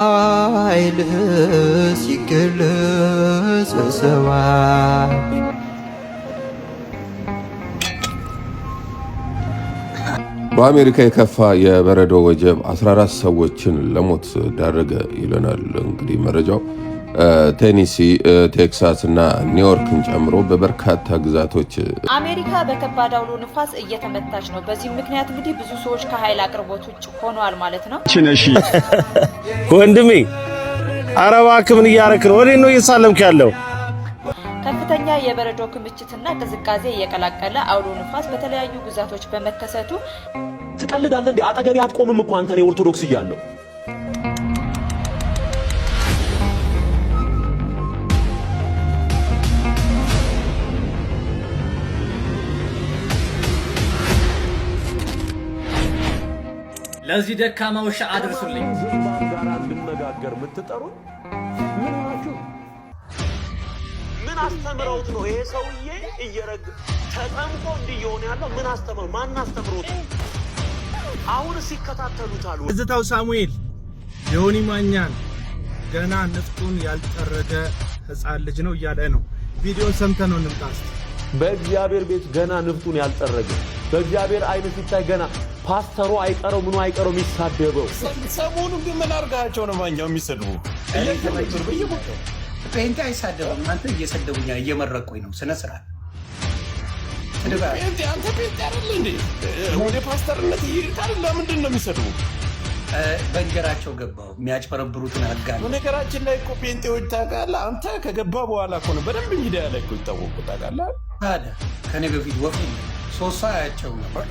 ኃይልህ ሲገለጽ በሰማይ በአሜሪካ የከፋ የበረዶ ወጀብ 14 ሰዎችን ለሞት ዳረገ ይለናል። እንግዲህ መረጃው ቴኒሲ፣ ቴክሳስ እና ኒውዮርክን ጨምሮ በበርካታ ግዛቶች አሜሪካ በከባድ አውሎ ንፋስ እየተመታች ነው። በዚህ ምክንያት እንግዲህ ብዙ ሰዎች ከኃይል አቅርቦት ውጭ ሆነዋል ማለት ነው። እሺ ወንድሜ አረባክ ምን እያረክ ነው? ወዴት ነው እየሳለምክ ያለው? ከፍተኛ የበረዶ ክምችትና ቅዝቃዜ እየቀላቀለ አውሎ ንፋስ በተለያዩ ግዛቶች በመከሰቱ ትቀልዳለህ እንዴ? አጠገቤ አትቆምም እኮ አንተ። ነው ኦርቶዶክስ እያለሁ ለዚህ ደካማ ውሻ አድርሱልኝ። ጋር እንድነጋገር የምትጠሩ ምን ናችሁ? ምን አስተምረውት ነው ይሄ ሰውዬ እየረግ ተጠምቆ እንዲየሆነ ያለው? ምን አስተምረው? ማን አስተምሮት? አሁንስ ይከታተሉታል። እዝታው ሳሙኤል ዮኒ ማኛን ገና ንፍጡን ያልጠረገ ሕፃን ልጅ ነው እያለ ነው። ቪዲዮን ሰምተን ነው እንምጣስ። በእግዚአብሔር ቤት ገና ንፍጡን ያልጠረገ በእግዚአብሔር አይን ሲታይ ገና ፓስተሩ አይቀረው ምኑ አይቀረው የሚሳደበው ሰሞኑን ግን ምን አድርጋቸው ነው ማኛው የሚሰድቡ? ጴንጤ አይሳደብም። አንተ እየሰደቡኛ እየመረቁኝ ነው። ስነ ስርዓት ጴንጤ አንተ ጴንጤ አይደል እንዴ? ወደ ፓስተርነት ይሄዳል። ለምንድን ነው የሚሰድቡ? በእንጀራቸው ገባው የሚያጭበረብሩትን አጋን። በነገራችን ላይ እኮ ጴንጤዎች ታውቃለህ፣ አንተ ከገባ በኋላ እኮ ነው በደንብ ሚዲያ ላይ እኮ ይታወቁ ታውቃለህ። ታዲያ ከኔ በፊት ወፍ ሶስት አያቸው ነበር።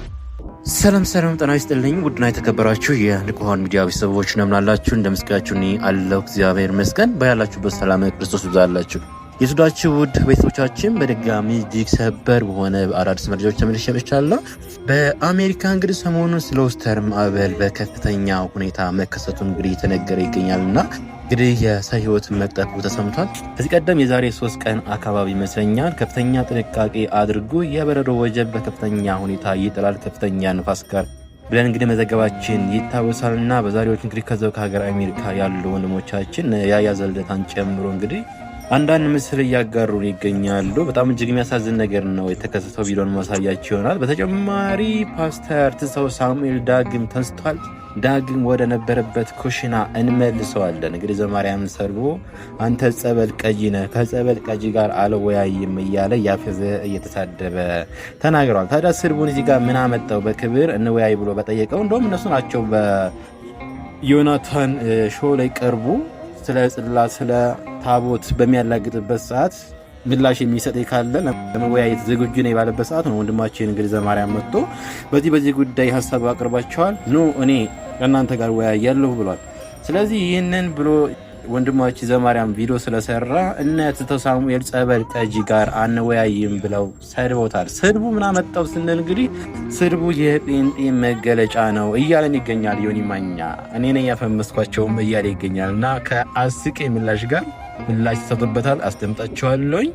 ሰላም ጤና ይስጥልኝ። ውድና የተከበራችሁ የንቁሃን ሚዲያ ቤተሰቦች እንደምናላችሁ እንደምስጋችሁ አለሁ። እግዚአብሔር ይመስገን። ባያላችሁበት ሰላም ክርስቶስ ይብዛላችሁ። የሱዳችሁ ውድ ቤተሰቦቻችን በድጋሚ እጅግ ሰበር በሆነ አዳዲስ መረጃዎች ተመልሼ መጥቻለሁ። በአሜሪካ እንግዲህ ሰሞኑን ስለ ኦስተር ማዕበል በከፍተኛ ሁኔታ መከሰቱን እንግዲህ የተነገረ ይገኛልና እንግዲህ የሰው ህይወት መቅጠፉ ተሰምቷል። ከዚህ ቀደም የዛሬ 3 ቀን አካባቢ ይመስለኛል ከፍተኛ ጥንቃቄ አድርጉ፣ የበረዶ ወጀብ በከፍተኛ ሁኔታ ይጥላል ከፍተኛ ንፋስ ጋር ብለን እንግዲህ መዘገባችን ይታወሳልና በዛሬዎች እንግዲህ ከዛው ከሀገር አሜሪካ ያሉ ወንድሞቻችን ያያ ዘልደታን ጨምሮ እንግዲህ አንዳንድ ምስል እያጋሩን ይገኛሉ። በጣም እጅግ የሚያሳዝን ነገር ነው የተከሰተው። ቪዲዮን ማሳያችሁ ይሆናል። በተጨማሪ ፓስተር ትሰው ሳሙኤል ዳግም ተንስቷል። ዳግም ወደ ነበረበት ኩሽና እንመልሰዋለን። እንግዲህ ዘማርያምን ሰርቦ አንተ ጸበል ቀጂ ነህ ከጸበል ቀጂ ጋር አልወያይም እያለ ያፈዘ እየተሳደበ ተናግሯል። ታዲያ ስድቡን እዚህ ጋር ምን አመጣው? በክብር እንወያይ ብሎ በጠየቀው እንደውም እነሱ ናቸው በዮናታን ሾው ላይ ቀርቡ ስለ ጽላት ስለ ታቦት በሚያላግጥበት ሰዓት ምላሽ የሚሰጥ ካለ ለመወያየት ዝግጁ ነው ባለበት ሰዓት ነው ወንድማችን እንግዲህ ዘማርያም መጥቶ በዚህ ጉዳይ ሐሳብ አቅርባቸዋል። እኔ ከእናንተ ጋር ወያያለሁ ብሏል። ስለዚህ ይህንን ብሎ ወንድማችን ዘማርያም ቪዲዮ ስለሰራ እነ ትተው ሳሙኤል ጸበል ቀጂ ጋር አንወያይም ብለው ሰድበውታል። ስድቡ ምን አመጣው ስንል እንግዲህ ስድቡ የጴንጤ መገለጫ ነው እያለን ይገኛል። ዮኒ ማኛ እኔ ነኝ ያፈመስኳቸውም እያለ ይገኛልና ከአስቄ ምላሽ ጋር ምላሽ ተሰጥቶበታል። አስደምጣቸዋለሁኝ።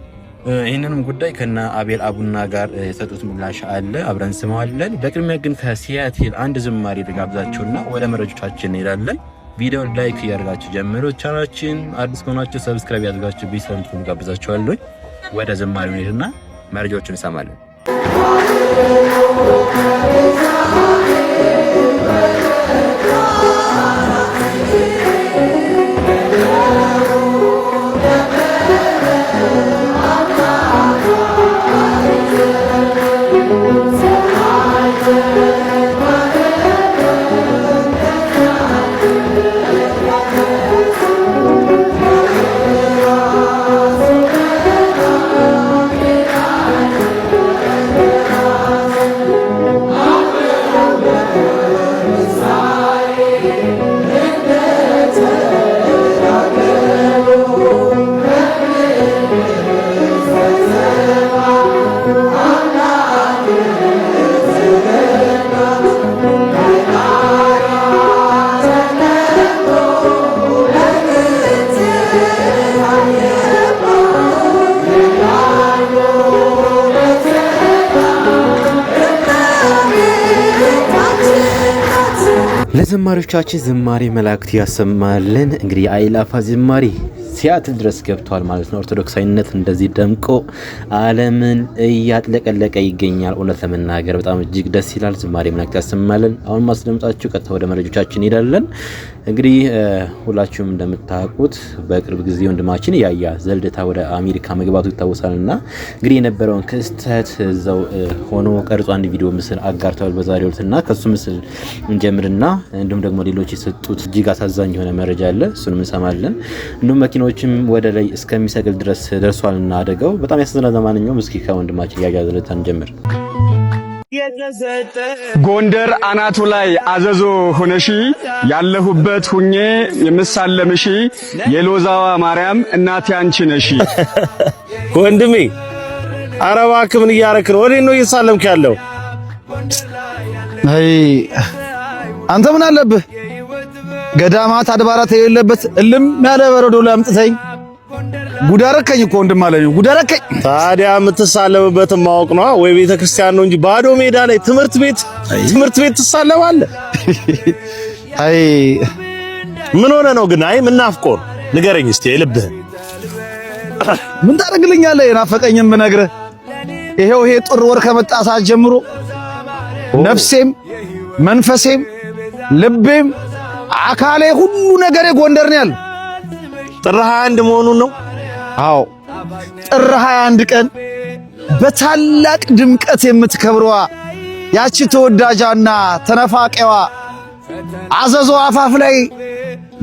ይህንንም ጉዳይ ከና አቤል አቡና ጋር የሰጡት ምላሽ አለ፣ አብረን ስማዋለን። በቅድሚያ ግን ከሲያትል አንድ ዝማሬ ልጋብዛችሁና ወደ መረጃዎቻችን እንሄዳለን። ቪዲዮን ላይክ ያደርጋችሁ ጀምሮ ቻናላችን አዲስ ከሆናችሁ ሰብስክራይብ ያደርጋችሁ ቢሰምቱ ጋብዛችኋለሁ። ወደ ዝማሬው እንሄድና መረጃዎችን እንሰማለን። Amen. ለዘማሪዎቻችን ዝማሬ መላእክት ያሰማልን። እንግዲህ የአእላፋ ዝማሬ ሲያትል ድረስ ገብቷል ማለት ነው። ኦርቶዶክሳዊነት እንደዚህ ደምቆ ዓለምን እያጥለቀለቀ ይገኛል። እውነት ለመናገር በጣም እጅግ ደስ ይላል። ዝማሬ መላእክት ያሰማልን። አሁን ማስደምጣችሁ ቀጥታ ወደ መረጃዎቻችን እንሄዳለን። እንግዲህ ሁላችሁም እንደምታውቁት በቅርብ ጊዜ ወንድማችን ያያ ዘልደታ ወደ አሜሪካ መግባቱ ይታወሳልና እንግዲህ የነበረውን ክስተት እዛው ሆኖ ቀርጾ አንድ ቪዲዮ ምስል አጋርተዋል በዛሬው ዕለትና ከሱ ምስል እንጀምርና እንዲሁም ደግሞ ሌሎች የሰጡት እጅግ አሳዛኝ የሆነ መረጃ አለ። እሱንም እንሰማለን። እንዲሁም መኪኖችም ወደ ላይ እስከሚሰቅል ድረስ ደርሷልና አደጋው በጣም ያሳዝናል። ለማንኛውም እስኪ ከወንድማችን ያያ ዘልደታ እንጀምር። ጎንደር አናቱ ላይ አዘዞ ሆነሺ ያለሁበት ሁኜ የምሳለምሺ የሎዛዋ ማርያም እናቴ አንቺ ነሺ። ወንድሜ ኧረ እባክህ ምን እያረክ ነው? ወዴት ነው እየሳለምክ ያለው? አይ አንተ ምን አለብህ? ገዳማት አድባራት የሌለበት እልም ያለ በረዶ ላይ አምጥተኝ ጉዳረከኝ እኮ ወንድም አለኝ ጉዳረከኝ። ታዲያ የምትሳለምበትን ማወቅ ነው ወይ? ቤተ ክርስቲያን ነው እንጂ ባዶ ሜዳ ላይ ትምህርት ቤት ትሳለማለህ? አይ ምን ሆነ ነው ግን? አይ ምን ናፍቆህ ንገረኝ እስቲ የልብህን። ምን ታደርግልኛለህ? የናፈቀኝም ብነግርህ ይሄው ይሄ ጥር ወር ከመጣ ሰዓት ጀምሮ ነፍሴም መንፈሴም ልቤም አካሌ ሁሉ ነገሬ ጎንደር ነው ያለው። ጥር 21 መሆኑን ነው? አዎ ጥር 21 ቀን በታላቅ ድምቀት የምትከብረዋ ያቺ ተወዳጃና ተነፋቂዋ አዘዞ አፋፍ ላይ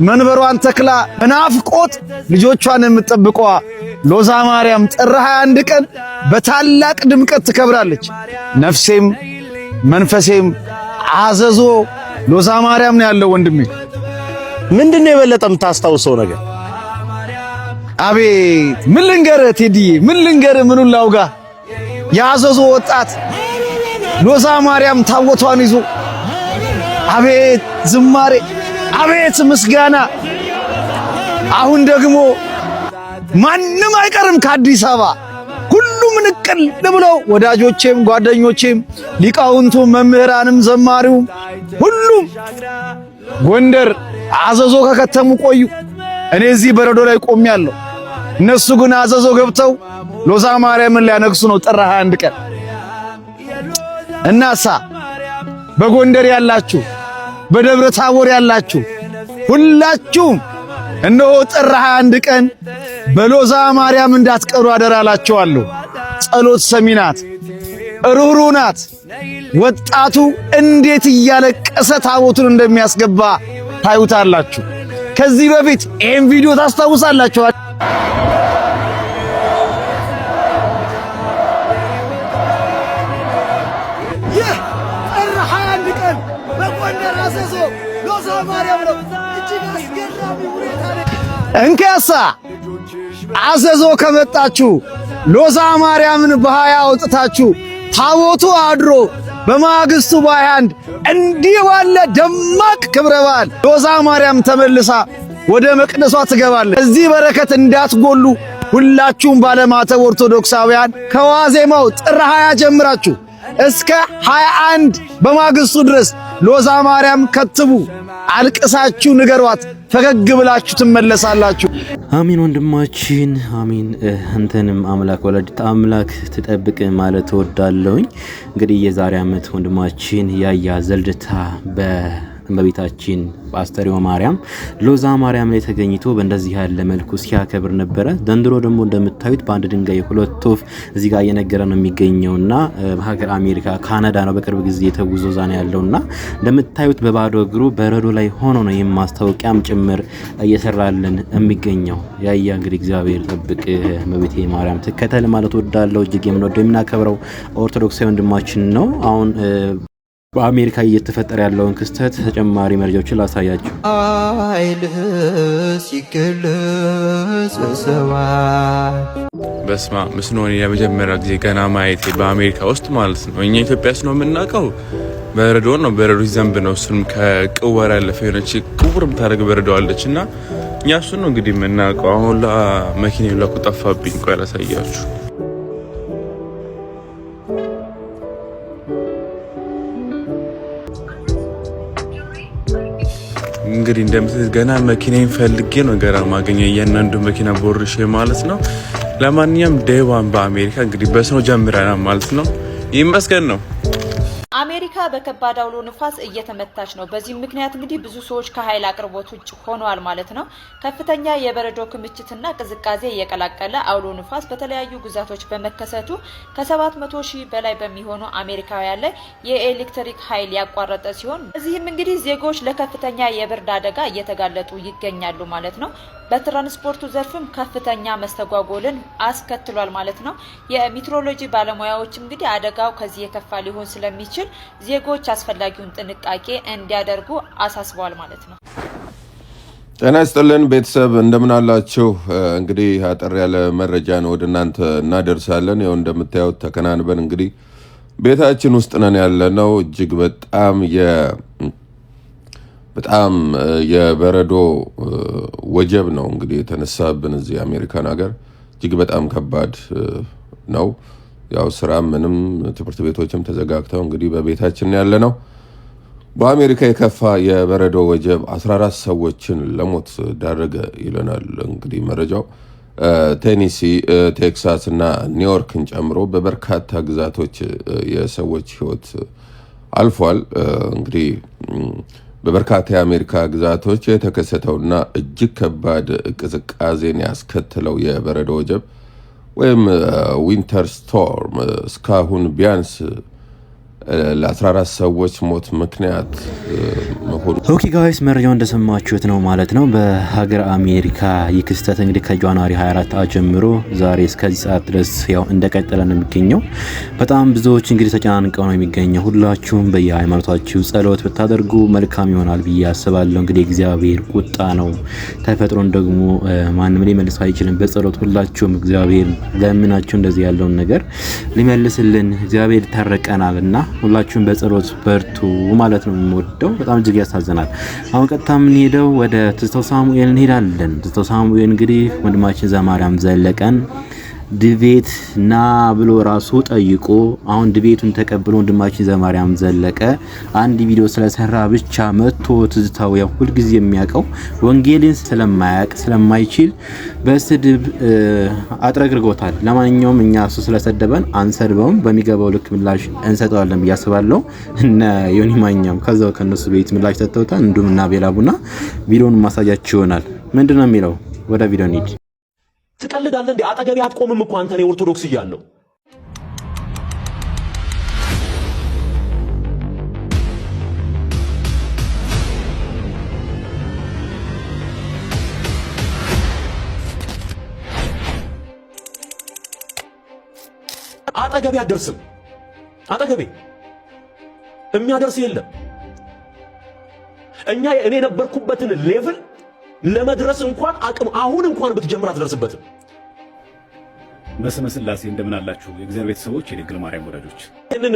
መንበሯን ተክላ በናፍቆት ልጆቿን የምትጠብቀዋ ሎዛ ማርያም ጥር 21 ቀን በታላቅ ድምቀት ትከብራለች። ነፍሴም መንፈሴም አዘዞ ሎዛ ማርያም ነው ያለው። ወንድሜ ምንድነው የበለጠ የምታስታውሰው ነገር? አቤት ምን ልንገርህ ቴዲዬ፣ ምን ልንገርህ፣ ምኑን ላውጋ? ያዘዞ ወጣት ሎዛ ማርያም ታቦቷን ይዞ አቤት ዝማሬ፣ አቤት ምስጋና። አሁን ደግሞ ማንም አይቀርም ከአዲስ አበባ ሁሉም ንቅል ብለው ወዳጆቼም ጓደኞቼም ሊቃውንቱም መምህራንም ዘማሪውም ሁሉም ጎንደር አዘዞ ከከተሙ ቆዩ። እኔ እዚህ በረዶ ላይ ቆሜያለሁ። እነሱ ግን አዘዞ ገብተው ሎዛ ማርያምን ሊያነግሱ ነው ጥር 21 ቀን። እናሳ በጎንደር ያላችሁ በደብረ ታቦር ያላችሁ ሁላችሁም እነሆ ጥር 21 ቀን በሎዛ ማርያም እንዳትቀሩ አደራላችኋለሁ። ጸሎት ሰሚ ናት፣ ሩህሩህ ናት። ወጣቱ እንዴት እያለቀሰ ታቦቱን እንደሚያስገባ ታዩታላችሁ። ከዚህ በፊት ይሄን ቪዲዮ ታስታውሳላችሁ። ይህ ጥር 21 ቀን በጎንደር አዘዞ ሎዛ ማርያም ነው። እጅግ አስገራሚ ሁኔታ ነው። እንከሳ አዘዞ ከመጣችሁ ሎዛ ማርያምን በሃያ አውጥታችሁ ታቦቱ አድሮ በማግስቱ በ21 እንዲህ ባለ ደማቅ ክብረ በዓል ሎዛ ማርያም ተመልሳ ወደ መቅደሷ ትገባለች። እዚህ በረከት እንዳትጎሉ ሁላችሁም ባለማተብ ኦርቶዶክሳውያን ከዋዜማው ጥር 20 ጀምራችሁ እስከ 21 በማግስቱ ድረስ ሎዛ ማርያም ከትቡ፣ አልቅሳችሁ ንገሯት፣ ፈገግ ብላችሁ ትመለሳላችሁ። አሚን ወንድማችን አሚን። አንተንም አምላክ ወላዲተ አምላክ ትጠብቅ ማለት እወዳለሁኝ። እንግዲህ የዛሬ ዓመት ወንድማችን ያያ ዘልደታ በእመቤታችን በአስተርዮ ማርያም ሎዛ ማርያም ላይ ተገኝቶ በእንደዚህ ያለ መልኩ ሲያከብር ነበረ። ዘንድሮ ደግሞ እንደምታዩት በአንድ ድንጋይ ሁለት ወፍ እዚህ ጋር እየነገረ ነው የሚገኘውና በሀገር አሜሪካ ካናዳ ነው በቅርብ ጊዜ የተጉዞ ዛና ያለውና እንደምታዩት በባዶ እግሩ በረዶ ላይ ሆኖ ነው የማስታወቂያም ጭምር እየሰራልን የሚገኘው። ያያ እንግዲህ እግዚአብሔር ጠብቅ፣ እመቤቴ ማርያም ትከተል ማለት ወዳለው እጅግ የምንወደው የምናከብረው ኦርቶዶክሳዊ ወንድማችን ነው። አሁን በአሜሪካ እየተፈጠረ ያለውን ክስተት ተጨማሪ መረጃዎችን ላሳያችሁ። ኃይልህ ሲገለጽ በሰማይ በስማ ምስኖን የመጀመሪያ ጊዜ ገና ማየቴ በአሜሪካ ውስጥ ማለት ነው። እኛ ኢትዮጵያ ነው የምናውቀው በረዶ ነው፣ በረዶ ዘንብ ነው። እሱንም ከቅወራ ያለፈ የሆነች ቅውር የምታደርግ በረዶ አለች እና እኛ እሱን ነው እንግዲህ የምናውቀው። አሁን መኪናው ላኩ ጠፋብኝ። ቆይ ላሳያችሁ። እንግዲህ እንደምትት ገና መኪናዬን ፈልጌ ነው ገና ማገኘ እያንዳንዱ መኪና ቦርሼ ማለት ነው። ለማንኛውም ዴዋን በአሜሪካ እንግዲህ በስኖ ጀምረናል ማለት ነው። ይመስገን ነው። አሜሪካ በከባድ አውሎ ንፋስ እየተመታች ነው። በዚህ ምክንያት እንግዲህ ብዙ ሰዎች ከኃይል አቅርቦት ውጭ ሆነዋል ማለት ነው። ከፍተኛ የበረዶ ክምችትና ቅዝቃዜ እየቀላቀለ አውሎ ንፋስ በተለያዩ ግዛቶች በመከሰቱ ከ700 ሺህ በላይ በሚሆኑ አሜሪካውያን ላይ የኤሌክትሪክ ኃይል ያቋረጠ ሲሆን በዚህም እንግዲህ ዜጎች ለከፍተኛ የብርድ አደጋ እየተጋለጡ ይገኛሉ ማለት ነው። በትራንስፖርቱ ዘርፍም ከፍተኛ መስተጓጎልን አስከትሏል ማለት ነው። የሜትሮሎጂ ባለሙያዎች እንግዲህ አደጋው ከዚህ የከፋ ሊሆን ስለሚችል ዜጎች አስፈላጊውን ጥንቃቄ እንዲያደርጉ አሳስበዋል ማለት ነው። ጤና ይስጥልን ቤተሰብ እንደምን አላችሁ? እንግዲህ አጠር ያለ መረጃ ነው ወደ እናንተ እናደርሳለን። ያው እንደምታዩት ተከናንበን እንግዲህ ቤታችን ውስጥ ነን ያለነው። እጅግ በጣም የበረዶ ወጀብ ነው እንግዲህ የተነሳብን እዚህ አሜሪካን ሀገር። እጅግ በጣም ከባድ ነው። ያው ስራ ምንም ትምህርት ቤቶችም ተዘጋግተው እንግዲህ በቤታችን ያለነው። በአሜሪካ የከፋ የበረዶ ወጀብ 14 ሰዎችን ለሞት ዳረገ ይለናል እንግዲህ መረጃው። ቴኒሲ፣ ቴክሳስ እና ኒውዮርክን ጨምሮ በበርካታ ግዛቶች የሰዎች ህይወት አልፏል። እንግዲህ በበርካታ የአሜሪካ ግዛቶች የተከሰተውና እጅግ ከባድ ቅዝቃዜን ያስከተለው የበረዶ ወጀብ ወይም ዊንተር ስቶርም እስካሁን ቢያንስ ለ14 ሰዎች ሞት ምክንያት መሆኑ። ኦኬ ጋይስ መረጃው እንደሰማችሁት ነው ማለት ነው። በሀገር አሜሪካ ይህ ክስተት እንግዲህ ከጃንዋሪ 24 ጀምሮ ዛሬ እስከዚህ ሰዓት ድረስ ያው እንደቀጠለ ነው የሚገኘው። በጣም ብዙዎች እንግዲህ ተጨናንቀው ነው የሚገኘው። ሁላችሁም በየሃይማኖታችሁ ጸሎት ብታደርጉ መልካም ይሆናል ብዬ አስባለሁ። እንግዲህ እግዚአብሔር ቁጣ ነው፣ ተፈጥሮን ደግሞ ማንም ሊመልስ አይችልም። በጸሎት ሁላችሁም እግዚአብሔር ለምናችሁ እንደዚህ ያለውን ነገር ሊመልስልን እግዚአብሔር ታረቀናልና ሁላችሁም በጸሎት በርቱ ማለት ነው የምወደው። በጣም እጅግ ያሳዝናል። አሁን ቀጥታ የምንሄደው ወደ ትዝታው ሳሙኤል እንሄዳለን። ትዝታው ሳሙኤል እንግዲህ ወንድማችን ዘማርያም ዘለቀን ድቤት ና ብሎ ራሱ ጠይቆ አሁን ድቤቱን ተቀብሎ ወንድማችን ዘማርያም ዘለቀ አንድ ቪዲዮ ስለሰራ ብቻ መጥቶ ትዝታው ያው ሁሉ ጊዜ የሚያቀው ወንጌልን ስለማያቅ ስለማይችል በስድብ አጥረግርጎታል። ለማንኛውም እኛ እሱ ስለሰደበን አንሰድበውም፣ በሚገባው ልክ ምላሽ እንሰጠዋለን ብዬ አስባለሁ። እነ ዮኒ ማኛም ከዛው ከነሱ ቤት ምላሽ ሰጥተውታል። እንዱም እና ቤላቡና ቪዲዮውን ማሳያችሁ ይሆናል። ምንድነው የሚለው? ወደ ቪዲዮ እንሂድ። ትቀልዳለህ እንዴ? አጠገቤ አትቆምም እኮ አንተ። እኔ ኦርቶዶክስ እያለሁ አጠገቤ አትደርስም። አጠገቤ የሚያደርስ የለም። እኔ የነበርኩበትን ሌቭል ለመድረስ እንኳን አቅም አሁን እንኳን ብትጀምር አትደርስበትም። በስመ ሥላሴ እንደምን አላችሁ የእግዚአብሔር ቤተሰቦች፣ የድንግል ማርያም ወዳጆች። ይህንን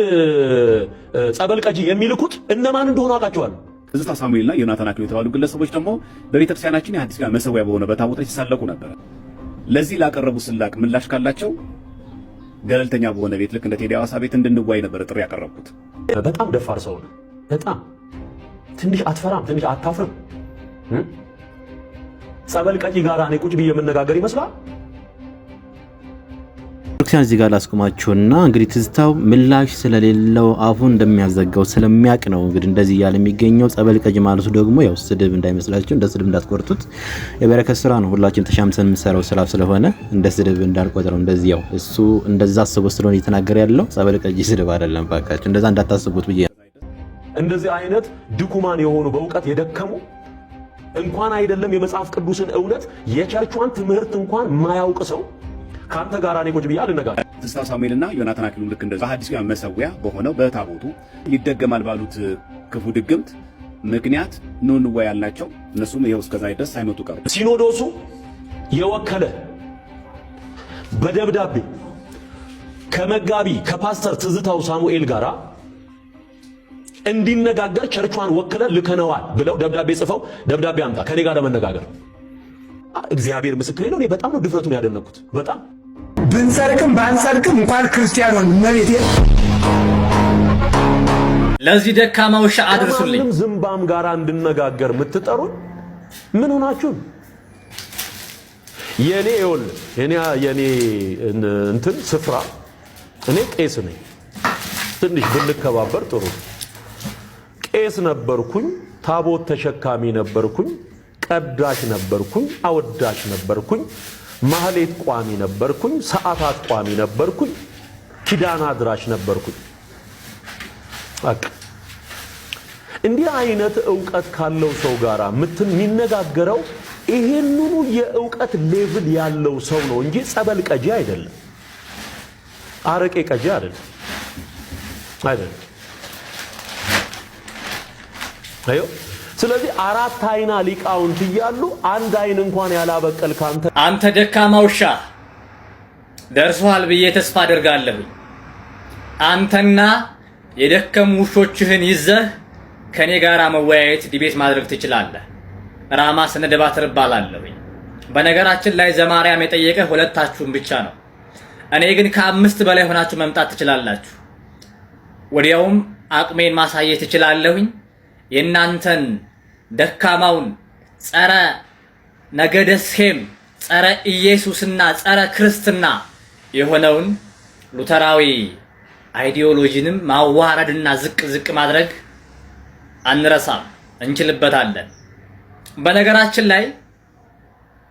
ጸበል ቀጂ የሚልኩት እነማን እንደሆኑ አውቃቸዋለሁ። ትዝታው ሳሙኤልና ዮናታን አክሊሉ የተባሉ ግለሰቦች ደግሞ በቤተክርስቲያናችን የሐዲስ ኪዳን መሠዊያ በሆነ በታቦት ላይ ሲሳለቁ ነበር። ለዚህ ላቀረቡ ስላቅ ምላሽ ካላቸው ገለልተኛ በሆነ ቤት ልክ እንደ ቴዲ አዋሳ ቤት እንድንዋይ ነበር ጥሪ ያቀረብኩት። በጣም ደፋር ሰው ነው። በጣም ትንሽ አትፈራም? ትንሽ አታፍርም? ጸበል ቀጂ ጋር እኔ ቁጭ ብዬ የምነጋገር ይመስላል? ክርስቲያን እዚህ ጋር ላስቆማችሁና እንግዲህ ትዝታው ምላሽ ስለሌለው አፉን እንደሚያዘጋው ስለሚያቅ ነው እንግዲህ እንደዚህ እያለ የሚገኘው። ጸበል ቀጂ ማለቱ ደግሞ ያው ስድብ እንዳይመስላችሁ፣ እንደ ስድብ እንዳትቆርጡት። የበረከት ስራ ነው። ሁላችንም ተሻምሰን የምንሰራው ስራ ስለሆነ እንደ ስድብ እንዳልቆጥረው። እንደዚህ ያው እሱ እንደዛ አስቦ ስለሆነ እየተናገረ ያለው ጸበል ቀጂ ስድብ አይደለም። ባካችሁ እንደዛ እንዳታስቡት ብዬ። እንደዚህ አይነት ድኩማን የሆኑ በእውቀት የደከሙ እንኳን አይደለም የመጽሐፍ ቅዱስን እውነት የቸርቿን ትምህርት እንኳን ማያውቅ ሰው ካንተ ጋር እኔ ቁጭ ብዬ አልነጋገርም። ትዝታው ሳሙኤልና ዮናታን አክሊሉ ልክ እንደዛ በሐዲስ ኪዳን መሠዊያ በሆነው በታቦቱ ይደገማል ባሉት ክፉ ድግምት ምክንያት ነው እንዋይ ያልናቸው። እነሱም ይኸው እስከዛ ድረስ ሳይመጡ ቀሩ። ሲኖዶሱ የወከለ በደብዳቤ ከመጋቢ ከፓስተር ትዝታው ሳሙኤል ጋር እንዲነጋገር ቸርቿን ወክለን ልከነዋል ብለው ደብዳቤ ጽፈው ደብዳቤ አምጣ ከኔ ጋር ለመነጋገር። እግዚአብሔር ምስክሬ ነው። እኔ በጣም ነው ድፍረቱን ያደነኩት። በጣም ብንሰርቅም ባንሰርቅም እንኳን ክርስቲያኑን መቤቴ ለዚህ ደካማ ውሻ አድርሱልኝ። ከማንም ዝምባም ጋር እንድነጋገር የምትጠሩን ምን ሆናችሁ? የኔ እንትን ስፍራ እኔ ቄስ ነኝ። ትንሽ ብንከባበር ጥሩ። ቄስ ነበርኩኝ፣ ታቦት ተሸካሚ ነበርኩኝ፣ ቀዳሽ ነበርኩኝ፣ አወዳሽ ነበርኩኝ፣ ማህሌት ቋሚ ነበርኩኝ፣ ሰዓታት ቋሚ ነበርኩኝ፣ ኪዳን አድራሽ ነበርኩኝ። እንዲህ አይነት ዕውቀት ካለው ሰው ጋር የሚነጋገረው ይሄንኑ የዕውቀት ሌቭል ያለው ሰው ነው እንጂ ጸበል ቀጂ አይደለም፣ አረቄ ቀጂ አይደለም። አዮ ስለዚህ አራት አይና ሊቃውንት እያሉ አንድ አይን እንኳን ያላበቀል አንተ ደካማ ውሻ ደርሶሃል ብዬ ተስፋ አደርጋለሁ። አንተና የደከሙ ውሾችህን ይዘህ ከኔ ጋራ መወያየት ዲቤት ማድረግ ትችላለህ። ራማ ስነደባትር እባላለሁ። በነገራችን ላይ ዘማርያም የጠየቀ ሁለታችሁን ብቻ ነው። እኔ ግን ከ5 በላይ ሆናችሁ መምጣት ትችላላችሁ። ወዲያውም አቅሜን ማሳየት ትችላለሁኝ። የናንተን ደካማውን ጸረ ነገደ ሴም ጸረ ኢየሱስና ጸረ ክርስትና የሆነውን ሉተራዊ አይዲዮሎጂንም ማዋረድና ዝቅ ማድረግ አንረሳም፣ እንችልበታለን። በነገራችን ላይ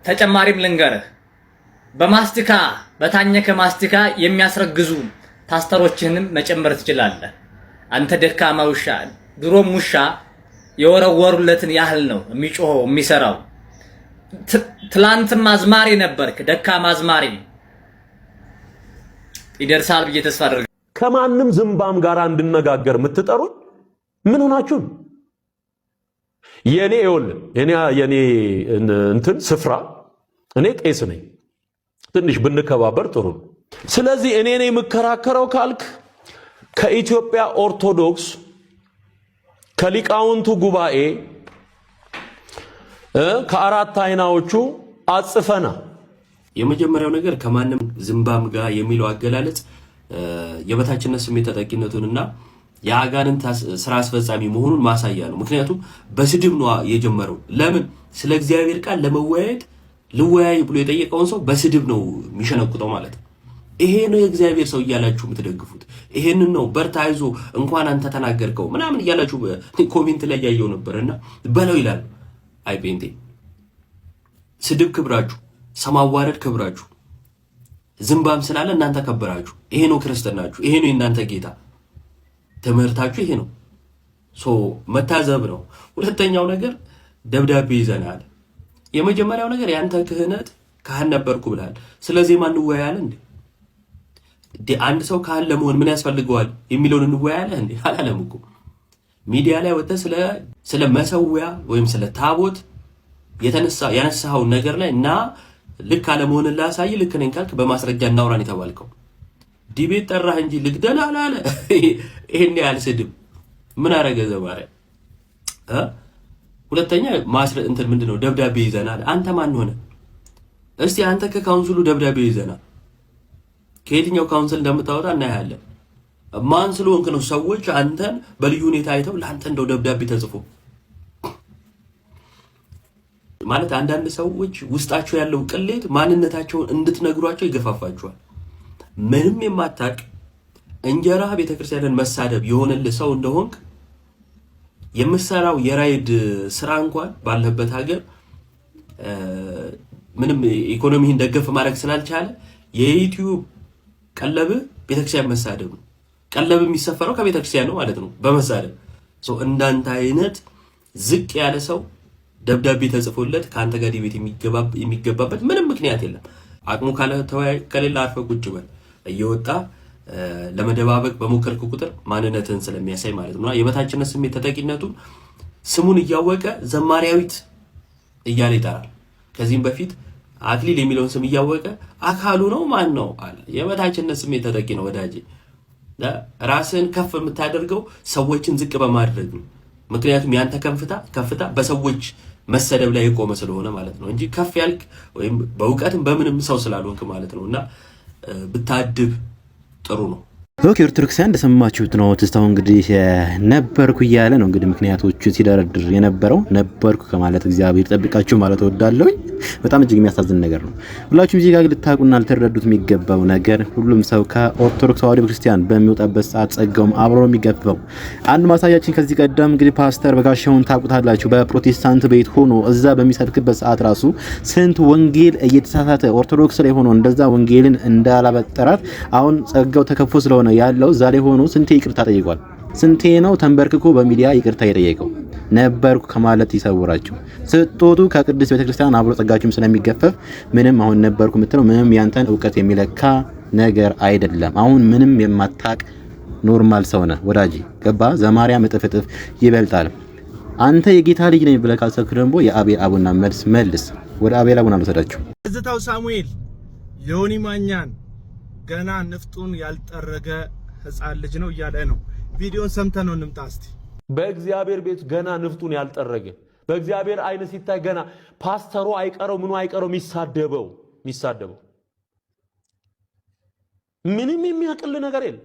ተጨማሪም ልንገርህ፣ በማስቲካ በታኘከ ማስቲካ የሚያስረግዙ ፓስተሮችንም መጨመር ትችላለህ። አንተ ደካማ ውሻ፣ ድሮም ውሻ የወረወሩለትን ያህል ነው የሚጮኸው የሚሰራው። ትላንትም አዝማሪ ነበርክ፣ ደካማ አዝማሪ። ይደርሳል ብዬ ተስፋ አደርጋለሁ። ከማንም ዝምባም ጋር እንድነጋገር የምትጠሩን ምን ሆናችሁ? የኔ እንትን ስፍራ እኔ ቄስ ነኝ። ትንሽ ብንከባበር ጥሩ ነው። ስለዚህ እኔ ነኝ የምከራከረው ካልክ ከኢትዮጵያ ኦርቶዶክስ ከሊቃውንቱ ጉባኤ ከአራት አይናዎቹ አጽፈና የመጀመሪያው ነገር ከማንም ዝምባም ጋር የሚለው አገላለጽ የበታችነት ስሜት ተጠቂነቱንና የአጋንንት ስራ አስፈጻሚ መሆኑን ማሳያ ነው። ምክንያቱም በስድብ ነው የጀመረው። ለምን ስለ እግዚአብሔር ቃል ለመወያየት ልወያይ ብሎ የጠየቀውን ሰው በስድብ ነው የሚሸነቁጠው ማለት ነው። ይሄ ነው የእግዚአብሔር ሰው እያላችሁ የምትደግፉት። ይሄንን ነው በርታ አይዞ እንኳን አንተ ተናገርከው ምናምን እያላችሁ ኮሜንት ላይ ያየው ነበርና በለው ይላል። አይ ጴንጤ ስድብ ክብራችሁ፣ ሰማዋረድ ክብራችሁ፣ ዝምባም ስላለ እናንተ ከበራችሁ። ይሄ ነው ክርስትናችሁ፣ ይሄ ነው እናንተ ጌታ። ትምህርታችሁ ይሄ ነው። መታዘብ ነው። ሁለተኛው ነገር ደብዳቤ ይዘናል። የመጀመሪያው ነገር ያንተ ክህነት ካህን ነበርኩ ብላል። ስለዚህ ማን እንወያያለን እንዴ? አንድ ሰው ካህን ለመሆን ምን ያስፈልገዋል የሚለውን እንወያያለን እንዴ? አላለም እኮ። ሚዲያ ላይ ወጥተህ ስለ መሰዊያ ወይም ስለ ታቦት ያነሳው ነገር ላይ እና ልክ አለመሆን ላሳይ ልክ ነኝ ካልክ በማስረጃ እናውራን የተባልከው ዲቤት ጠራህ እንጂ ልግደል አላለ። ይሄን ያህል ስድብ ምን አረገ ዘማሪያ? ሁለተኛ እንትን ምንድነው ደብዳቤ ይዘናል። አንተ ማን ሆነ? እስቲ አንተ ከካውንስሉ ደብዳቤ ይዘናል። ከየትኛው ካውንስል እንደምታወጣ እናያለን። ማን ስለሆንክ ነው ሰዎች አንተን በልዩ ሁኔታ አይተው ለአንተ እንደው ደብዳቤ ተጽፎ ማለት? አንዳንድ ሰዎች ውስጣቸው ያለው ቅሌት ማንነታቸውን እንድትነግሯቸው ይገፋፋቸዋል። ምንም የማታቅ እንጀራ ቤተክርስቲያንን መሳደብ የሆነልህ ሰው እንደሆንክ የምሰራው የራይድ ስራ እንኳን ባለበት ሀገር ምንም ኢኮኖሚህን ደገፍ ማድረግ ስላልቻለ የዩቲዩብ ቀለብ ቤተክርስቲያን መሳደብ ነው። ቀለብ የሚሰፈረው ከቤተክርስቲያን ነው ማለት ነው በመሳደብ። እንዳንተ አይነት ዝቅ ያለ ሰው ደብዳቤ ተጽፎለት ከአንተ ጋር ዲቤት የሚገባበት ምንም ምክንያት የለም። አቅሙ ከሌላ አርፈ ቁጭ በል። እየወጣ ለመደባበቅ በሞከርክ ቁጥር ማንነትን ስለሚያሳይ ማለት ነው። የበታችነት ስሜት ተጠቂነቱን ስሙን እያወቀ ዘማሪያዊት እያለ ይጠራል። ከዚህም በፊት አክሊል የሚለውን ስም እያወቀ አካሉ ነው ማን ነው አለ። የበታችነት ስሜት ተጠቂ ነው ወዳጄ። ራስን ከፍ የምታደርገው ሰዎችን ዝቅ በማድረግ ነው። ምክንያቱም ያንተ ከፍታ በሰዎች መሰደብ ላይ የቆመ ስለሆነ ማለት ነው እንጂ ከፍ ያልክ ወይም በእውቀትም በምንም ሰው ስላልሆንክ ማለት ነውና ብታድብ ጥሩ ነው። ኦኬ ኦርቶዶክሳውያን እንደሰማችሁት ነው። ትስታው እንግዲህ ነበርኩ እያለ ነው እንግዲህ ምክንያቶቹ ሲደረድር የነበረው ነበርኩ ከማለት እግዚአብሔር ጠብቃችሁ ማለት ወዳለሁ። በጣም እጅግ የሚያሳዝን ነገር ነው። ሁላችሁም እዚህ ጋር ልታቁና ልትረዱት የሚገባው ነገር ሁሉም ሰው ከኦርቶዶክስ ተዋሕዶ ክርስቲያን በሚወጣበት ሰዓት ጸጋውም አብሮ የሚገባው አንድ ማሳያችን ከዚህ ቀደም እንግዲህ ፓስተር በጋሻውን ታቁታላችሁ በፕሮቴስታንት ቤት ሆኖ እዛ በሚሰብክበት ሰዓት ራሱ ስንት ወንጌል እየተሳሳተ ኦርቶዶክስ ላይ ሆኖ እንደዛ ወንጌልን እንዳላበጠራት አሁን ጸጋው ተከፎ ስለሆነ ያለው ዛሬ ሆኖ ስንቴ ይቅርታ ጠይቋል። ስንቴ ነው ተንበርክኮ በሚዲያ ይቅርታ የጠየቀው። ነበርኩ ከማለት ይሰውራችሁ። ስትወጡ ከቅድስት ቤተክርስቲያን አብሮ ጸጋችሁም ስለሚገፈፍ ምንም አሁን ነበርኩ የምትለው ምንም ያንተን ዕውቀት የሚለካ ነገር አይደለም። አሁን ምንም የማታቅ ኖርማል ሰው ነህ ወዳጅ። ገባ ዘማርያም እጥፍ እጥፍ ይበልጣል። አንተ የጌታ ልጅ ነኝ ብለህ ካልሰብክ ደግሞ የአቤል አቡና መልስ ወደ አቤል አቡና ልወሰዳችሁ። ትዝታው ሳሙኤል ዮኒ ማኛን ገና ንፍጡን ያልጠረገ ሕፃን ልጅ ነው እያለ ነው። ቪዲዮን ሰምተን ነው እንምጣ እስቲ። በእግዚአብሔር ቤት ገና ንፍጡን ያልጠረገ በእግዚአብሔር አይን ሲታይ ገና ፓስተሩ አይቀረው ምኑ አይቀረው የሚሳደበው ምንም የሚያቅል ነገር የለም።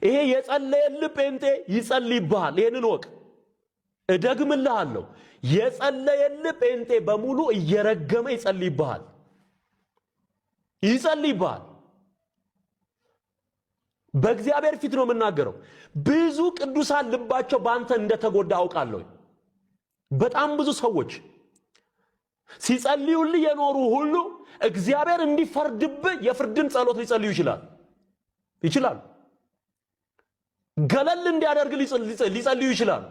ይሄ የጸለየልህ ጴንጤ ይጸልይብሃል። ይሄንን ወቅ እደግምልሃለሁ። የጸለየልህ ጴንጤ በሙሉ እየረገመ ይጸልይብሃል። በእግዚአብሔር ፊት ነው የምናገረው። ብዙ ቅዱሳን ልባቸው ባንተ እንደተጎዳ አውቃለሁ። በጣም ብዙ ሰዎች ሲጸልዩልህ የኖሩ ሁሉ እግዚአብሔር እንዲፈርድብህ የፍርድን ጸሎት ሊጸልዩ ይችላል። ገለል እንዲያደርግ ሊጸልዩ ይችላል።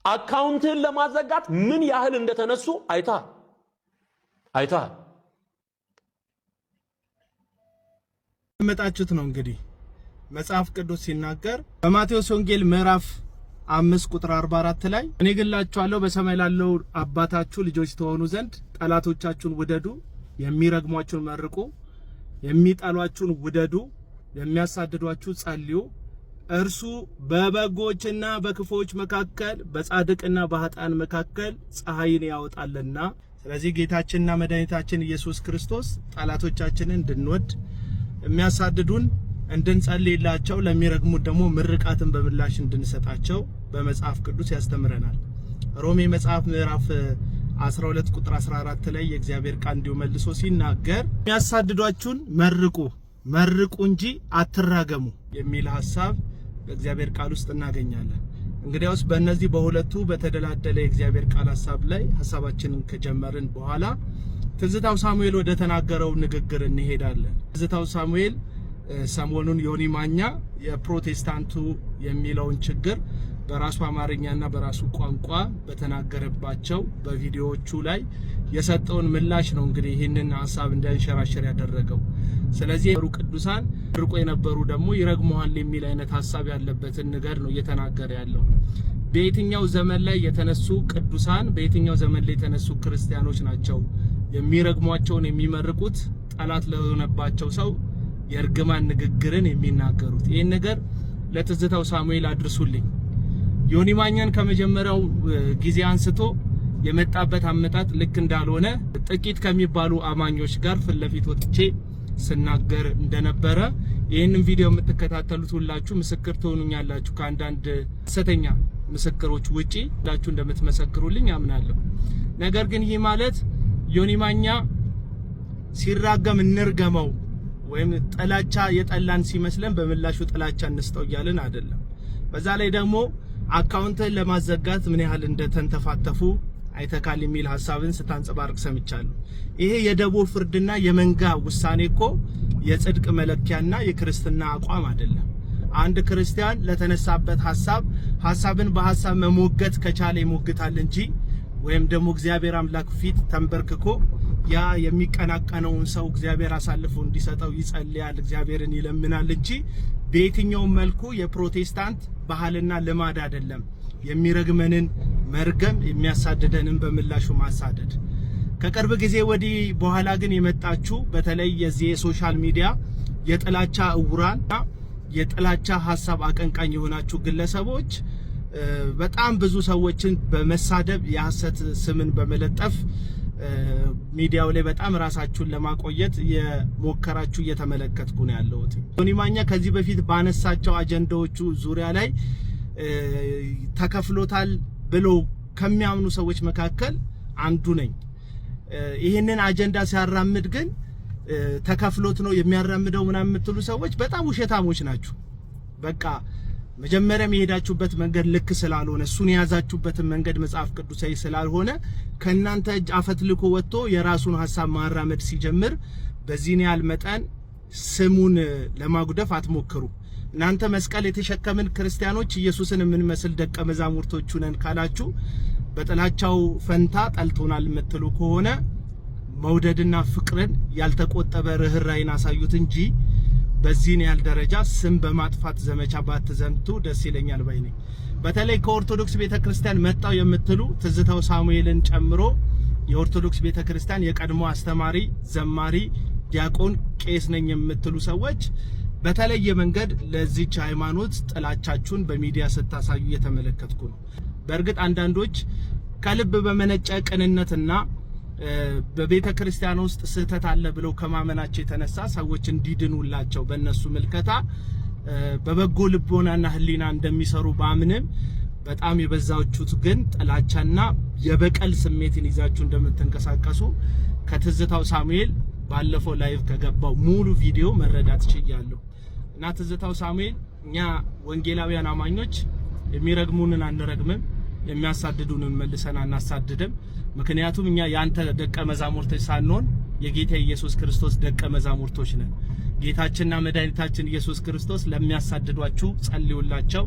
አካውንትህን ለማዘጋት ምን ያህል እንደተነሱ አይተሃል። መጣችሁት ነው እንግዲህ መጽሐፍ ቅዱስ ሲናገር በማቴዎስ ወንጌል ምዕራፍ 5 ቁጥር 44 ላይ እኔ ግላችኋለሁ በሰማይ ላለው አባታችሁ ልጆች ተሆኑ ዘንድ ጠላቶቻችሁን ውደዱ፣ የሚረግሟችሁን መርቁ፣ የሚጠሏችሁን ውደዱ፣ የሚያሳድዷችሁ ጸልዩ፣ እርሱ በበጎችና በክፎች መካከል በጻድቅና በኃጥአን መካከል ፀሐይን ያወጣልና። ስለዚህ ጌታችንና መድኃኒታችን ኢየሱስ ክርስቶስ ጠላቶቻችንን እንድንወድ የሚያሳድዱን እንድንጸልይላቸው ለሚረግሙት ደግሞ ምርቃትን በምላሽ እንድንሰጣቸው በመጽሐፍ ቅዱስ ያስተምረናል። ሮሜ መጽሐፍ ምዕራፍ 12 ቁጥር 14 ላይ የእግዚአብሔር ቃል እንዲሁ መልሶ ሲናገር የሚያሳድዷችሁን መርቁ እንጂ አትራገሙ የሚል ሐሳብ በእግዚአብሔር ቃል ውስጥ እናገኛለን። እንግዲያውስ በእነዚህ በሁለቱ በተደላደለ የእግዚአብሔር ቃል ሐሳብ ላይ ሐሳባችንን ከጀመርን በኋላ ትዝታው ሳሙኤል ወደ ተናገረው ንግግር እንሄዳለን። ትዝታው ሳሙኤል ሰሞኑን ዮኒ ማኛ የፕሮቴስታንቱ የሚለውን ችግር በራሱ አማርኛና በራሱ ቋንቋ በተናገረባቸው በቪዲዮዎቹ ላይ የሰጠውን ምላሽ ነው እንግዲህ ይህንን ሐሳብ እንዲያንሸራሸር ያደረገው። ስለዚህ ቅዱሳን ርቆ የነበሩ ደግሞ ይረግመዋል የሚል አይነት ሐሳብ ያለበትን ነገር ነው እየተናገረ ያለው። በየትኛው ዘመን ላይ የተነሱ ቅዱሳን በየትኛው ዘመን ላይ የተነሱ ክርስቲያኖች ናቸው የሚረግሟቸውን የሚመርቁት ጠላት ለሆነባቸው ሰው የርግማን ንግግርን የሚናገሩት? ይሄን ነገር ለትዝታው ሳሙኤል አድርሱልኝ። ዮኒ ማኛን ከመጀመሪያው ጊዜ አንስቶ የመጣበት አመጣጥ ልክ እንዳልሆነ ጥቂት ከሚባሉ አማኞች ጋር ፍለፊት ወጥቼ ስናገር እንደነበረ ይሄንን ቪዲዮ የምትከታተሉት ሁላችሁ ምስክር ትሆኑኛላችሁ። ከአንዳንድ ሐሰተኛ ምስክሮች ውጪ ሁላችሁ እንደምትመሰክሩልኝ አምናለሁ። ነገር ግን ይህ ማለት ዮኒ ማኛ ሲራገም እንርገመው ወይም ጥላቻ የጠላን ሲመስለን በምላሹ ጥላቻ እንስጠው እያልን አይደለም። በዛ ላይ ደግሞ አካውንትን ለማዘጋት ምን ያህል እንደተንተፋተፉ አይተካል የሚል ሐሳብን ስታንጸባርቅ ሰምቻለሁ። ይሄ የደቦ ፍርድና የመንጋ ውሳኔ እኮ የጽድቅ መለኪያና የክርስትና አቋም አይደለም። አንድ ክርስቲያን ለተነሳበት ሐሳብን በሐሳብ መሞገት ከቻለ ይሞግታል እንጂ ወይም ደግሞ እግዚአብሔር አምላክ ፊት ተንበርክኮ ያ የሚቀናቀነውን ሰው እግዚአብሔር አሳልፎ እንዲሰጠው ይጸልያል፣ እግዚአብሔርን ይለምናል እንጂ በየትኛው መልኩ የፕሮቴስታንት ባህልና ልማድ አይደለም የሚረግመንን መርገም የሚያሳድደንን በምላሹ ማሳደድ። ከቅርብ ጊዜ ወዲህ በኋላ ግን የመጣችሁ በተለይ የዚህ የሶሻል ሚዲያ የጥላቻ እውራንና የጥላቻ ሐሳብ አቀንቃኝ የሆናችሁ ግለሰቦች በጣም ብዙ ሰዎችን በመሳደብ የሐሰት ስምን በመለጠፍ ሚዲያው ላይ በጣም ራሳችሁን ለማቆየት የሞከራችሁ እየተመለከትኩ ነው ያለሁት። ዮኒ ማኛ ከዚህ በፊት ባነሳቸው አጀንዳዎቹ ዙሪያ ላይ ተከፍሎታል ብሎ ከሚያምኑ ሰዎች መካከል አንዱ ነኝ። ይሄንን አጀንዳ ሲያራምድ ግን ተከፍሎት ነው የሚያራምደው ምናምን የምትሉ ሰዎች በጣም ውሸታሞች ናችሁ። በቃ መጀመሪያም የሄዳችሁበት መንገድ ልክ ስላልሆነ እሱን የያዛችሁበትን መንገድ መጽሐፍ ቅዱሳዊ ስላልሆነ ከናንተ እጅ አፈትልኮ ወጥቶ የራሱን ሐሳብ ማራመድ ሲጀምር በዚህ ያህል መጠን ስሙን ለማጉደፍ አትሞክሩ። እናንተ መስቀል የተሸከምን ክርስቲያኖች ኢየሱስን የምንመስል ደቀ መዛሙርቶቹ ነን ካላችሁ በጥላቻው ፈንታ ጠልቶናል የምትሉ ከሆነ መውደድና ፍቅርን ያልተቆጠበ ርህራይን አሳዩት እንጂ በዚህ ያህል ደረጃ ስም በማጥፋት ዘመቻ ባትዘምቱ ደስ ይለኛል ባይ ነኝ። በተለይ ከኦርቶዶክስ ቤተክርስቲያን መጣው የምትሉ ትዝታው ሳሙኤልን ጨምሮ የኦርቶዶክስ ቤተክርስቲያን የቀድሞ አስተማሪ፣ ዘማሪ፣ ዲያቆን፣ ቄስ ነኝ የምትሉ ሰዎች በተለየ መንገድ ለዚህች ሃይማኖት ጥላቻችሁን በሚዲያ ስታሳዩ እየተመለከትኩ ነው። በእርግጥ አንዳንዶች ከልብ በመነጨ ቅንነትና በቤተክርስቲያን ውስጥ ስህተት አለ ብለው ከማመናቸው የተነሳ ሰዎች እንዲድኑላቸው በእነሱ ምልከታ በበጎ ልቦናና ህሊና እንደሚሰሩ ባምንም በጣም የበዛችሁት ግን ጥላቻና የበቀል ስሜትን ይዛችሁ እንደምትንቀሳቀሱ ከትዝታው ሳሙኤል ባለፈው ላይቭ ከገባው ሙሉ ቪዲዮ መረዳት ችያለሁ። እና ትዝታው ሳሙኤል እኛ ወንጌላውያን አማኞች የሚረግሙንን አንረግምም፣ የሚያሳድዱንን መልሰን አናሳድድም። ምክንያቱም እኛ ያንተ ደቀ መዛሙርቶች ሳንሆን የጌታ ኢየሱስ ክርስቶስ ደቀ መዛሙርቶች ነን። ጌታችንና መድኃኒታችን ኢየሱስ ክርስቶስ ለሚያሳድዷችሁ ጸልዩላቸው፣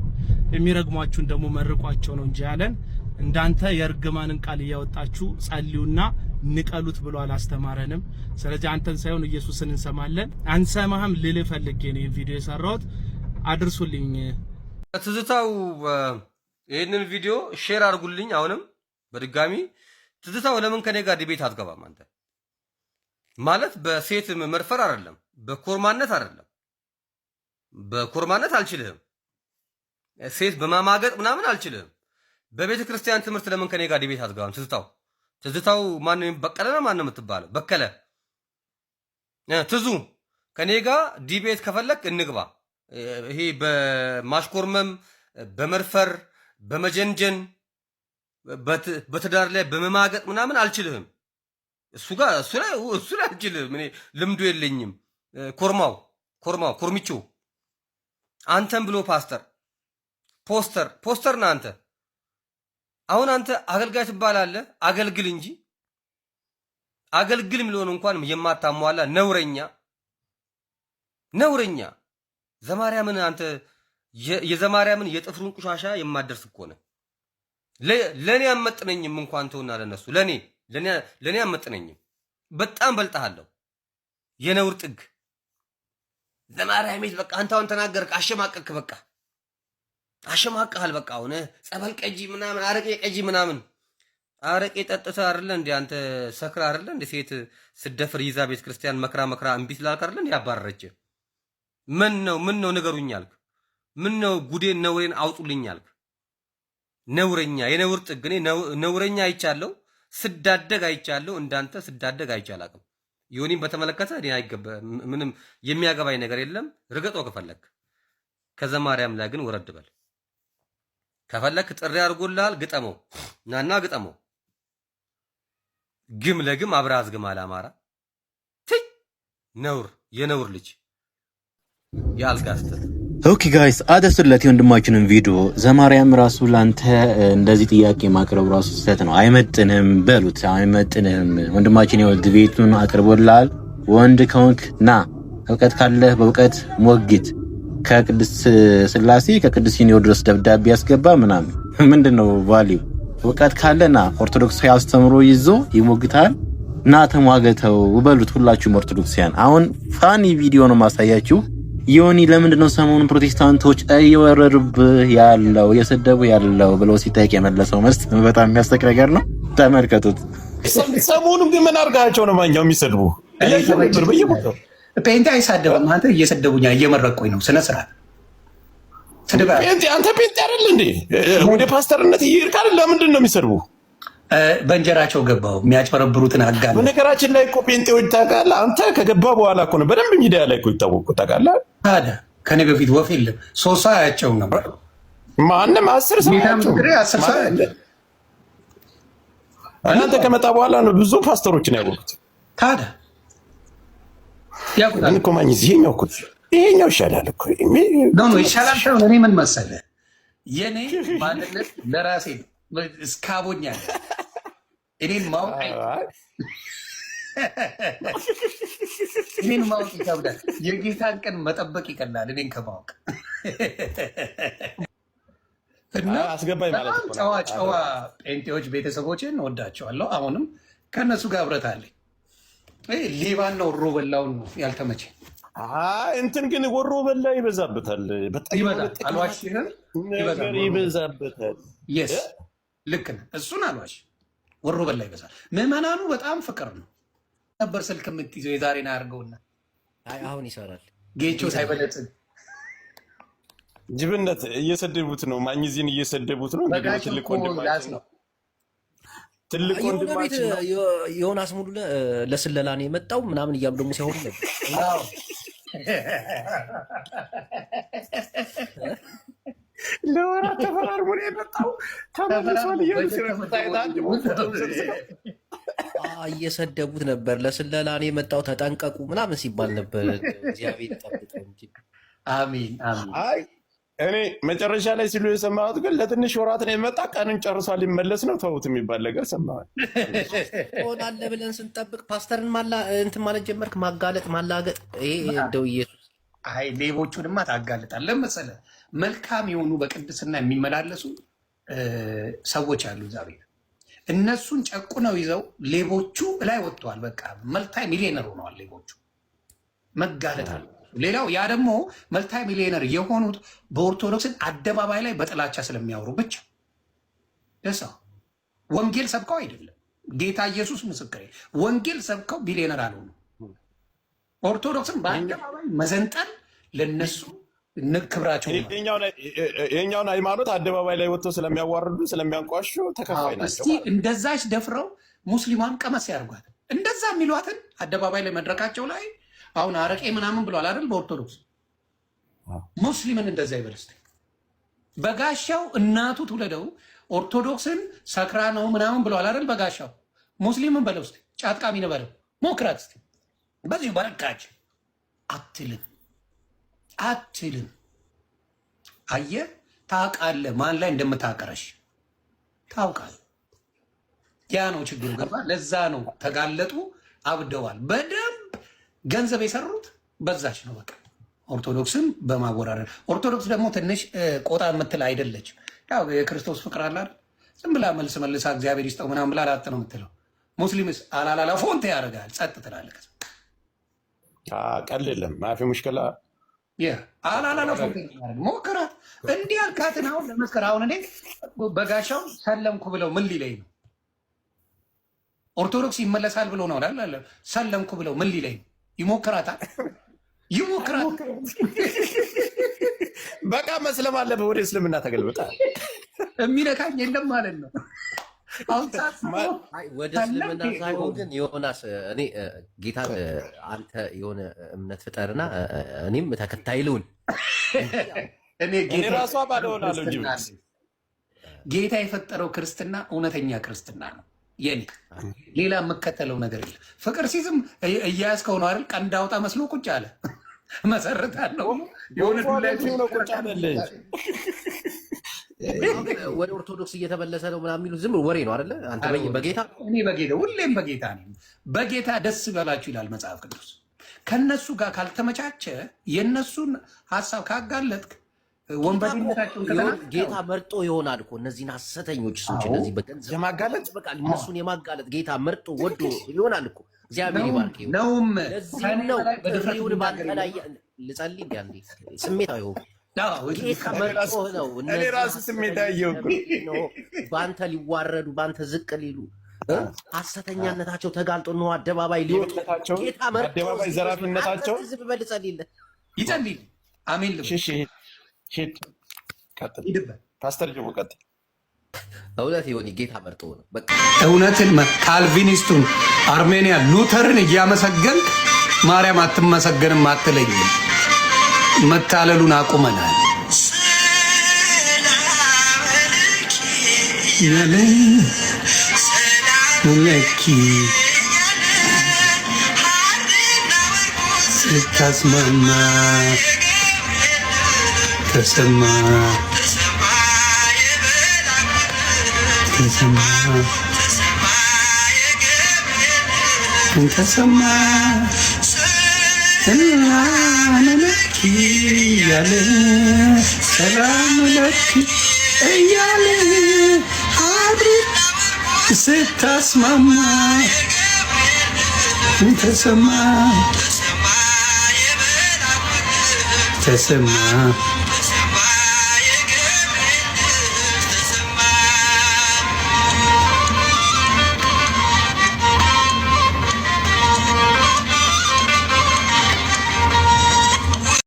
የሚረግሟችሁን ደግሞ መርቋቸው ነው እንጂ ያለን እንዳንተ የርግማንን ቃል እያወጣችሁ ጸልዩና ንቀሉት ብሎ አላስተማረንም። ስለዚህ አንተን ሳይሆን ኢየሱስን እንሰማለን። አንሰማህም ልል ፈልጌ ነው ይሄን ቪዲዮ የሰራሁት። አድርሱልኝ። ትዝታው ይሄንን ቪዲዮ ሼር አድርጉልኝ። አሁንም በድጋሚ ትዝታው ለምን ከኔ ጋር ዲቤት አትገባም? አንተ ማለት በሴት መርፈር አይደለም፣ በኮርማነት አይደለም። በኮርማነት አልችልህም፣ ሴት በማማገጥ ምናምን አልችልህም። በቤተ ክርስቲያን ትምህርት ለምን ከኔ ጋር ዲቤት አትገባም? ትዝታው ማን ነው? በቀለ ነው ማን ነው የምትባለው? በቀለ ትዙ ከኔ ጋር ዲቤት ከፈለክ እንግባ። ይሄ በማሽኮርመም በመርፈር በመጀንጀን በትዳር ላይ በመማገጥ ምናምን አልችልህም። እሱ ላይ አልችልህም። እኔ ልምዱ የለኝም። ኮርሚቾ አንተም ብሎ ፖስተር ነህ አንተ። አሁን አንተ አገልጋይ ትባላለህ። አገልግል እንጂ አገልግል የሚለውን እንኳን የማታሟላ ነውረኛ ዘማርያምን አንተ የዘማርያምን የጥፍሩን ቁሻሻ የማደርስ እኮ ነህ። ለኔ አመጥነኝም እንኳን ተውና ለነሱ ለኔ አመጥነኝም። በጣም በልጣለሁ። የነውር ጥግ ዘማርያም በቃ አንተ አሁን ተናገርክ፣ አሸማቀቅክ። በቃ አሸማቀሃል። በቃ አሁን ጸበል ቀጂ ምናምን አረቄ ቀጂ ምናምን አረቄ ጠጥተህ አይደለ እንዴ አንተ? ሰክራ አይደለ እንዴ ሴት ስደፍር ይዛ ቤተ ክርስቲያን መክራ እምቢ ስላልክ አይደለ እንዴ ያባረረች? ምን ነው ንገሩኝ አልክ? ምን ነው ጉዴን ነውሬን አውጡልኝ አልክ? ነውረኛ፣ የነውር ጥግ። እኔ ነውረኛ አይቻለሁ፣ ስዳደግ አይቻለሁ። እንዳንተ ስዳደግ አይቻላቅም። ዮኒን በተመለከተ እኔ ምንም የሚያገባኝ ነገር የለም። ርገጦ ከፈለክ ከዘማርያም ላይ ግን ወረድ በል። ከፈለክ ጥሪ አድርጎልሃል፣ ግጠመው፣ ናና ግጠመው። ግም ለግም አብራዝ ግም አላማራ ነውር፣ የነውር ልጅ ያልጋስተት። ኦኬ ጋይስ አደሱለት የወንድማችንን ቪዲዮ። ዘማርያም ራሱ ላንተ እንደዚህ ጥያቄ ማቅረብ ራሱ ስህተት ነው። አይመጥንም በሉት፣ አይመጥንም። ወንድማችን የወልድ ቤቱን አቅርቦልሃል። ወንድ ከሆንክ ና፣ እውቀት ካለህ በእውቀት ሞግት። ከቅድስት ሥላሴ ከቅዱስ ሲኖዶስ ደብዳቤ ያስገባ ምናምን ምንድነው ቫልዩ? እውቀት ካለና ኦርቶዶክሳዊ አስተምሮ ይዞ ይሞግታል። ና ተሟገተው በሉት ሁላችሁም ኦርቶዶክሳውያን። አሁን ፋኒ ቪዲዮ ነው ማሳያችሁ። ዮኒ ለምንድነው ሰሞኑን ፕሮቴስታንቶች እየወረዱብህ ያለው እየሰደቡ ያለው ብለው ሲጠይቅ የመለሰው መልስ በጣም የሚያስቅ ነገር ነው። ተመልከቱት። ሰሞኑን ግን ምን አድርጋቸው ነው ማኛው የሚሰድቡ? ጴንጤ አይሳደብም። አንተ እየሰደቡኛ እየመረቁኝ ነው። ስነ ስርዓት ጴንጤ አንተ ጴንጤ አይደል እንዴ? ወደ ፓስተርነት እየሄድክ አይደል? ለምንድን ነው የሚሰድቡ? በእንጀራቸው ገባው የሚያጭበረብሩትን አጋለ። በነገራችን ላይ እኮ ጴንጤዎች ታውቃለህ፣ አንተ ከገባ በኋላ እኮ ነው በደንብ ሚዲያ ላይ እኮ ይታወቁ ታውቃለህ። ታዲያ ከኔ በፊት ወፍ የለም 3 ሰው አያቸውም ነበር። ማንም 10 ሰው አያቸውም። እናንተ ከመጣ በኋላ ነው ብዙ ፓስተሮችን ያወቁት። ታዲያ ያቁታል እኮ ማኝ ይሄኛው ይሻላል እኮ ነው ይሻላል። እኔ ምን መሰለህ የኔ ማንነት ለራሴ እስካቦኛል እኔን ማወቅ ይከብዳል። የጌታን ቀን መጠበቅ ይቀላል እኔን ከማወቅ እና አስገባኝ ማለት ነው። ጨዋ ጴንጤዎች ቤተሰቦችን እወዳቸዋለሁ። አሁንም ከእነሱ ጋር ህብረት አለኝ። ሌባን ነው ወሮ በላውን ነው ያልተመቸኝ። እንትን ግን ወሮ በላ ይበዛበታል፣ በጣም ይበዛበታል። ልክ ነህ። እሱን አልዋሽ፣ ወሮ በላ ይበዛል። ምዕመናኑ በጣም ፍቅር ነው ነበር። ስልክ የምትይዘው የዛሬን አያርገውና አሁን ይሰራል። ጌቾ ሳይበለጽግ ጅብነት እየሰደቡት ነው። ማኝዚን እየሰደቡት ነው። ትልቅ ወንድማችን ነው። ትልቅ ወንድማችን ነው። ዮናስ ሙሉ ለስለላ ነው የመጣው ምናምን እያሉ ደግሞ ሲያወሩ ነበር። ለወራት ተፈራርሞ ነው የመጣው። ተመልሷል እየሰደቡት ነበር። ለስለላ ነው የመጣው ተጠንቀቁ ምናምን ሲባል ነበር። እግዚአብሔር ይጠብቀው እንጂ። አሜን አሜን። እኔ መጨረሻ ላይ ሲሉ የሰማሁት ግን ለትንሽ ወራት ነው የመጣ፣ ቀንን ጨርሷል ሊመለስ ነው ተውት የሚባል ነገር ሰማሁት። ሆናለ ብለን ስንጠብቅ ፓስተርን እንትን ማለት ጀመርክ፣ ማጋለጥ ማላገጥ። ይሄ እንደው ኢየሱስ ሌቦቹንማ ታጋልጣለህ መሰለህ። መልካም የሆኑ በቅድስና የሚመላለሱ ሰዎች አሉ እዛ ቤት። እነሱን ጨቁነው ይዘው ሌቦቹ ላይ ወጥተዋል። በቃ መልታይ ሚሊዮነር ሆነዋል ሌቦቹ። መጋለጥ አለ። ሌላው ያ ደግሞ መልታይ ሚሊዮነር የሆኑት በኦርቶዶክስን አደባባይ ላይ በጥላቻ ስለሚያወሩ ብቻ ደሳ ወንጌል ሰብከው አይደለም። ጌታ ኢየሱስ ምስክሬ፣ ወንጌል ሰብከው ቢሊዮነር አልሆኑ። ኦርቶዶክስን በአደባባይ መዘንጠል ለነሱ ክብራቸው። የኛውን ሃይማኖት አደባባይ ላይ ወጥተው ስለሚያዋርዱ ስለሚያንቋሹ ተከፋይ ናቸው። እስቲ እንደዛች ደፍረው ሙስሊማን ቀመስ ያርጓት። እንደዛ የሚሏትን አደባባይ ላይ መድረካቸው ላይ አሁን አረቄ ምናምን ብለዋል አይደል? በኦርቶዶክስ ሙስሊምን እንደዛ ይበል እስቲ። በጋሻው እናቱ ትውለደው ኦርቶዶክስን ሰክራ ነው ምናምን ብለዋል አይደል? በጋሻው ሙስሊምን በለው እስቲ፣ ጫጥቃሚ ነው በለው፣ ሞክራት እስቲ። በዚህ በረካች አትልም። አየህ፣ ታውቃለህ ማን ላይ እንደምታቀረሽ ታውቃለህ። ያ ነው ችግሩ። ገባ? ለዛ ነው ተጋለጡ፣ አብደዋል። በደንብ ገንዘብ የሰሩት በዛች ነው። በቃ ኦርቶዶክስን በማወራረድ ኦርቶዶክስ ደግሞ ትንሽ ቆጣ የምትል አይደለችም። ያው የክርስቶስ ፍቅር አለ አይደል? ዝም ብላ መልስ መልሳ እግዚአብሔር ይስጠው ምናምን ብላ ላጥ ነው የምትለው። ሙስሊምስ አላላላ ፎንቴ ያደርጋል፣ ጸጥ ትላለህ። ቀልድ የለም ማፊ ሙሽከላ አላላላ ፎንቴ ሞክራት። እንዲህ አልካትን አሁን ለመስከር አሁን እኔ በጋሻው ሰለምኩ ብለው ምን ሊለኝ ነው? ኦርቶዶክስ ይመለሳል ብሎ ነው አይደል? ሰለምኩ ብለው ምን ሊለኝ ነው? ይሞክራታል። በቃ መስለም አለብህ። ወደ እስልምና ተገልብጣል። የሚነካኝ የለም ማለት ነው። ወደ እስልምና ሳይሆን ግን ዮናስ፣ እኔ ጌታ አንተ የሆነ እምነት ፍጠርና እኔም ተከታይ ልሁን። እኔ ራሷ ባለሆናለሁ እንጂ ጌታ የፈጠረው ክርስትና እውነተኛ ክርስትና ነው። የኔ ሌላ የምከተለው ነገር የለም። ፍቅር ሲዝም እያያዝከው ነው አይደል? ቀንድ አውጣ መስሎ ቁጭ አለ። መሰረታለሁ የሆነ ነው ቁጭ አለልኝ። ወደ ኦርቶዶክስ እየተመለሰ ነው ምናምን የሚሉት ዝም ወሬ ነው አይደለ? አንተ በጌታ እኔ በጌታ ሁሌም በጌታ ነኝ። በጌታ ደስ ይበላችሁ ይላል መጽሐፍ ቅዱስ። ከነሱ ጋር ካልተመቻቸ የነሱን ሀሳብ ካጋለጥክ ወንበዴነታቸውን ጌታ መርጦ ይሆናል እኮ እነዚህን ሐሰተኞች ሰዎች እነዚህ በገንዘብ የማጋለጥ በቃ እነሱን የማጋለጥ ጌታ መርጦ ወዶ ይሆናል እኮ። እግዚአብሔር ይባርክ። ነውም ለዚህ ነው በድፍረት ባንቀላይ ልጸልይ እንዴ ስሜታዊ ሆኖ ጌታ መርጦ ነው። እኔ ራሱ ስሜታዊ ነው። በአንተ ሊዋረዱ በአንተ ዝቅ ሊሉ ሐሰተኛነታቸው ተጋልጦ ነው አደባባይ ሊወጡ ጌታ መርጦ አደባባይ ዘራፊነታቸው ዝም በል ጸልይልህ ይጸልይ። አሜን። ሂድ ቀጥል ፓስተር ጆ ቀጥል። እውነት ይሁን ጌታ መርጦ ነው። በቃ እውነትን ካልቪኒስቱን አርሜኒያ ሉተርን እያመሰገን ማርያም አትመሰገንም አትለኝም። መታለሉን አቁመናል። ያለ ለኪ ስታስማማ ተሰማ ተሰማ ተሰማ ለኪ ያለ ሰላም ለኪ እያለ ስታስማማ ተሰማ ተሰማ